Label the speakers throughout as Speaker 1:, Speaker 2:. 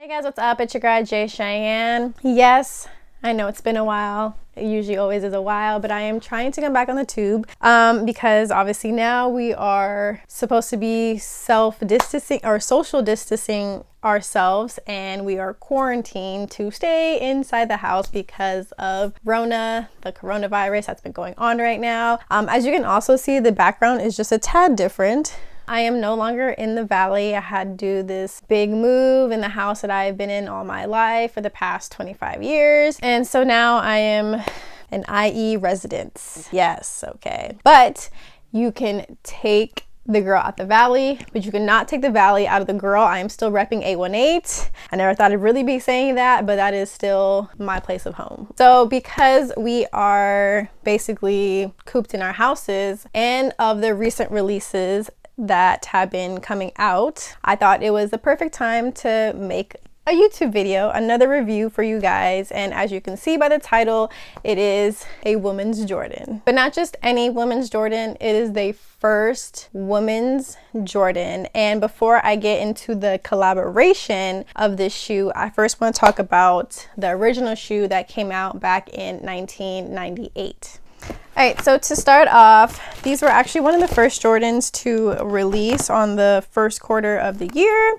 Speaker 1: Hey guys, what's up? It's your girl Cheyenne. Yes, I know it's been a while. It usually always is a while, but I am trying to come back on the tube because obviously now we are supposed to be self-distancing or social distancing ourselves, and we are quarantined to stay inside the house because of the coronavirus that's been going on right now. As you can also see, the background is just a tad different. I am no longer in the valley. I had to do this big move in the house that I've been in all my life for the past 25 years. And so now I am an IE resident. Yes, okay. But you can take the girl out the valley, but you cannot take the valley out of the girl. I am still repping 818. I never thought I'd really be saying that, but that is still my place of home. So because we are basically cooped in our houses, and of the recent releases that have been coming out, I thought it was the perfect time to make a YouTube video, another review for you guys. And as you can see by the title, it is a women's Jordan, but not just any women's Jordan. It is the first women's Jordan. And before I get into the collaboration of this shoe, I first want to talk about the original shoe that came out back in 1998. All right, so to start off, these were actually one of the first Jordans to release on the first quarter of the year.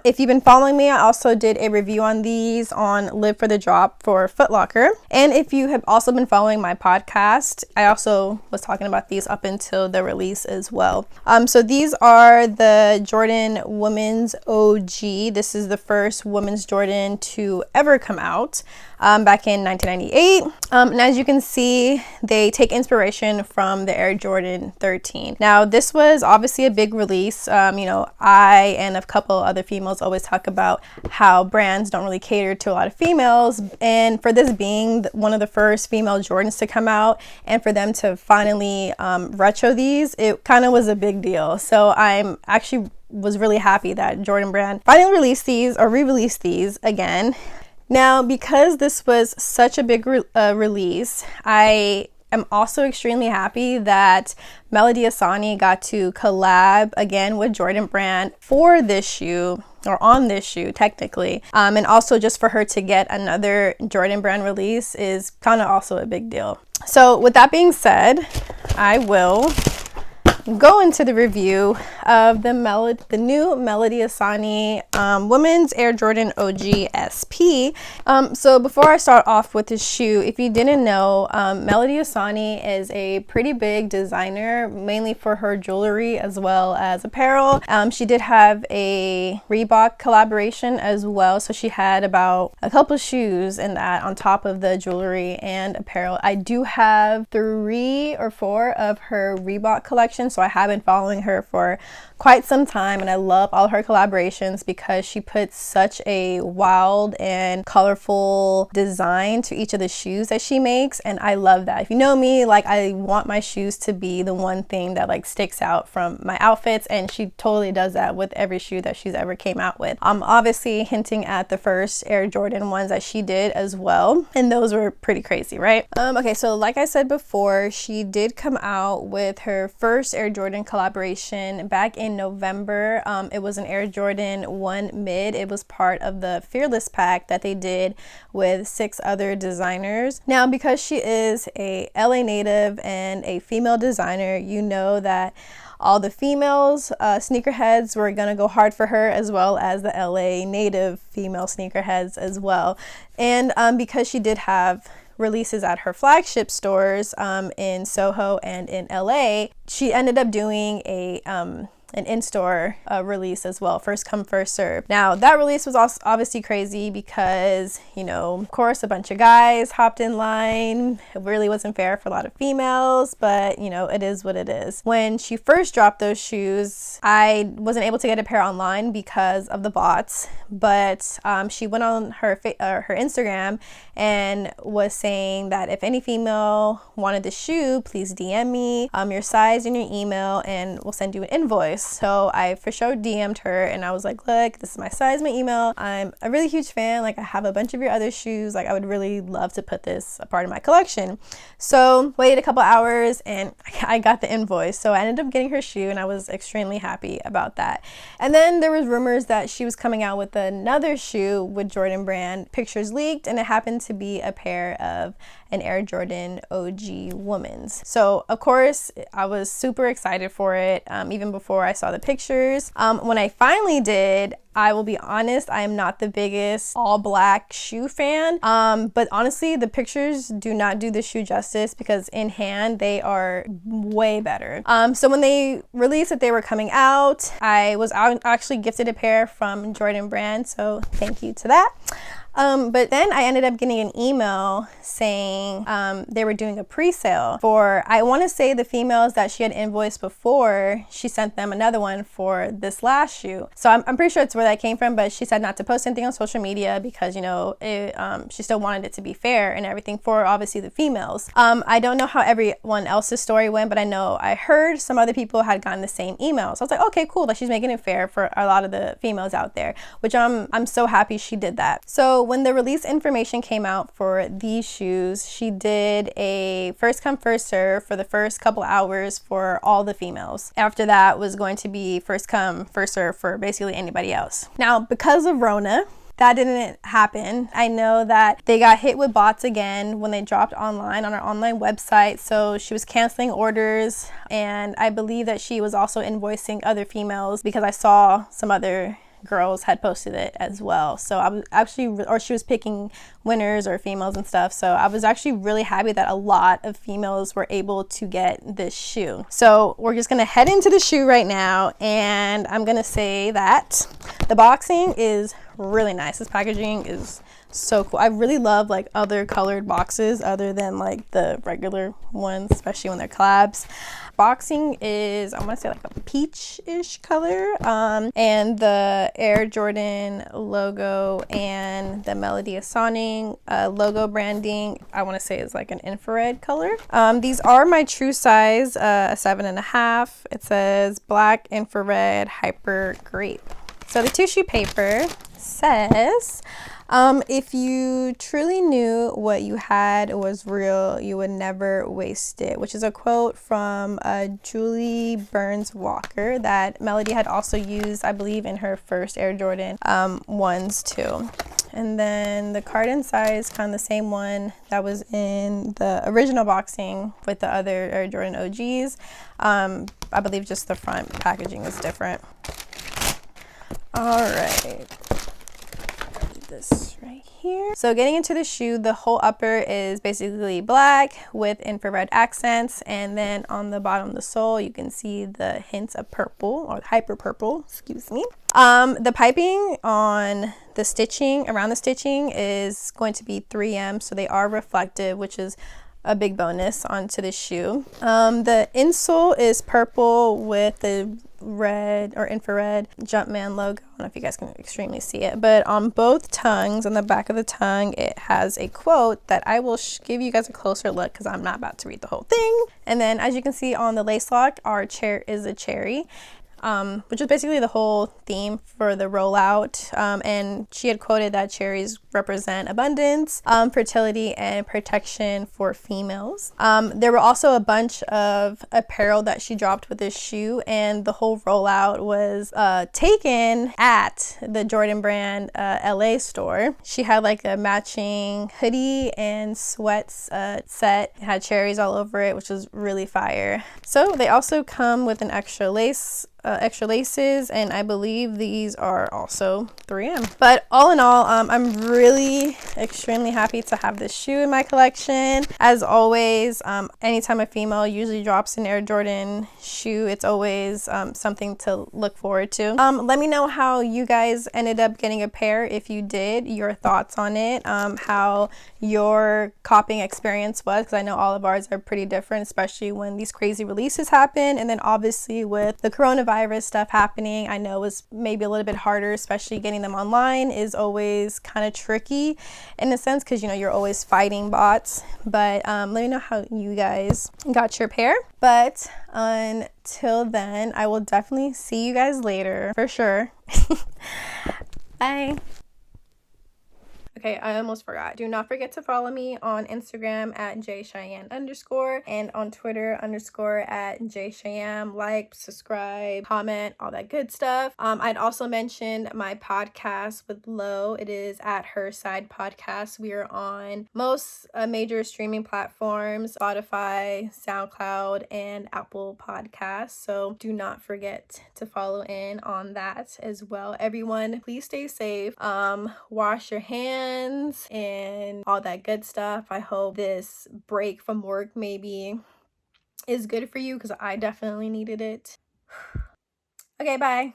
Speaker 1: If you've been following me, I also did a review on these on Live for the Drop for Foot Locker. And if you have also been following my podcast, I also was talking about these up until the release as well. So these are the Jordan Wmns OG. This is the first women's Jordan to ever come out back in 1998. And as you can see, they take inspiration from the Air Jordan 13. Now, this was obviously a big release. I and a couple other females always talk about how brands don't really cater to a lot of females, and for this being one of the first female Jordans to come out and for them to finally retro these, it kind of was a big deal. So I'm actually was really happy that Jordan brand finally released these or re-released these again. Now, because this was such a big release, I am also extremely happy that Melody Ehsani got to collab again with Jordan brand for this shoe, or on this shoe technically, and also just for her to get another Jordan brand release is kind of also a big deal. So with that being said, I will go into the review of the new Melody Ehsani Women's Air Jordan OG SP. So before I start off with this shoe, if you didn't know, Melody Ehsani is a pretty big designer, mainly for her jewelry as well as apparel. She did have a Reebok collaboration as well, so she had about a couple shoes in that on top of the jewelry and apparel. I do have 3 or 4 of her Reebok collection, so I have been following her for quite some time, and I love all her collaborations because she puts such a wild and colorful design to each of the shoes that she makes, and I love that. If you know me, like, I want my shoes to be the one thing that like sticks out from my outfits, and she totally does that with every shoe that she's ever came out with. Obviously hinting at the first Air Jordan ones that she did as well, and those were pretty crazy, right? Okay, so like I said before, she did come out with her first Air Jordan collaboration back in November. It was an Air Jordan 1 Mid. It was part of the Fearless pack that they did with 6 other designers. Now, because she is a LA native and a female designer, you know that all the females sneakerheads were gonna go hard for her, as well as the LA native female sneakerheads as well. And because she did have releases at her flagship stores in Soho and in LA, she ended up doing an in-store release as well, first come first serve. Now that release was also obviously crazy because, of course, a bunch of guys hopped in line. It really wasn't fair for a lot of females, but it is what it is. When she first dropped those shoes, I wasn't able to get a pair online because of the bots, but she went on her Instagram and was saying that if any female wanted the shoe, please DM me your size and your email and we'll send you an invoice. So I for sure DM'd her and I was like, look, this is my size, my email. I'm a really huge fan. Like, I have a bunch of your other shoes. Like, I would really love to put this a part of my collection. So waited a couple hours and I got the invoice. So I ended up getting her shoe and I was extremely happy about that. And then there was rumors that she was coming out with another shoe with Jordan Brand. Pictures leaked and it happened to be a pair of an Air Jordan OG Womens. So of course I was super excited for it, even before I saw the pictures. When I finally did, I will be honest, I am not the biggest all black shoe fan, but honestly the pictures do not do the shoe justice, because in hand they are way better. So when they released that they were coming out, I was actually gifted a pair from Jordan Brand, so thank you to that. But then I ended up getting an email saying they were doing a pre-sale for, I want to say, the females that she had invoiced before. She sent them another one for this last shoe. So I'm pretty sure it's where that came from, but she said not to post anything on social media because, you know, she still wanted it to be fair and everything for obviously the females. I don't know how everyone else's story went, but I know I heard some other people had gotten the same email. So I was like, okay, cool, that she's making it fair for a lot of the females out there, which I'm so happy she did that. So when the release information came out for these shoes, she did a first come first serve for the first couple hours for all the females. After that was going to be first come first serve for basically anybody else. Now, because of Rona, that didn't happen. I know that they got hit with bots again when they dropped online on our online website. So she was canceling orders, and I believe that she was also invoicing other females because I saw some other girls had posted it as well. So I was actually, or she was picking winners or females and stuff. So I was actually really happy that a lot of females were able to get this shoe. So we're just gonna head into the shoe right now, and I'm gonna say that the boxing is really nice. This packaging is so cool. I really love like other colored boxes other than like the regular ones, especially when they're collabs. Boxing is, I want to say, like a peach-ish color, and the Air Jordan logo and the Melody Ehsani logo branding, I want to say, is like an infrared color. These are my true size, a 7.5. It says black, infrared, hyper grape. So the tissue paper says, if you truly knew what you had was real, you would never waste it, which is a quote from Julie Burns Walker that Melody had also used, I believe, in her first Air Jordan ones too. And then the card inside is kind of the same one that was in the original boxing with the other Air Jordan OGs. I believe just the front packaging is different. All right. This right here. So getting into the shoe, the whole upper is basically black with infrared accents, and then on the bottom of the sole you can see the hints of purple, or hyper purple, excuse me. The piping on the stitching, around the stitching, is going to be 3M, so they are reflective, which is a big bonus onto the shoe. The insole is purple with the red or infrared Jumpman logo. I don't know if you guys can extremely see it, but on both tongues, on the back of the tongue, it has a quote that I will give you guys a closer look because I'm not about to read the whole thing. And then as you can see on the lace lock, our chair is a cherry. Which is basically the whole theme for the rollout. And she had quoted that cherries represent abundance, fertility, and protection for females. There were also a bunch of apparel that she dropped with this shoe, and the whole rollout was taken at the Jordan Brand LA store. She had like a matching hoodie and sweats set. It had cherries all over it, which was really fire. So they also come with an extra laces, and I believe these are also 3M. But all in all, I'm really extremely happy to have this shoe in my collection. As always, anytime a female usually drops an Air Jordan shoe, it's always something to look forward to. Let me know how you guys ended up getting a pair, if you did, your thoughts on it, how your copying experience was, because I know all of ours are pretty different, especially when these crazy releases happen. And then obviously with the coronavirus stuff happening, I know it was maybe a little bit harder, especially getting them online is always kind of tricky. tricky in a sense because, you know, you're always fighting bots. But let me know how you guys got your pair. But until then, I will definitely see you guys later for sure. Bye. Okay, I almost forgot. Do not forget to follow me on Instagram at jcheyenne_ and on Twitter _ jcheyenne. Like, subscribe, comment, all that good stuff. I'd also mentioned my podcast with Lo. It is at Her Side Podcast. We are on most major streaming platforms, Spotify, SoundCloud, and Apple Podcasts. So do not forget to follow in on that as well. Everyone, please stay safe. Wash your hands and all that good stuff. I hope this break from work maybe is good for you because I definitely needed it. Okay, bye.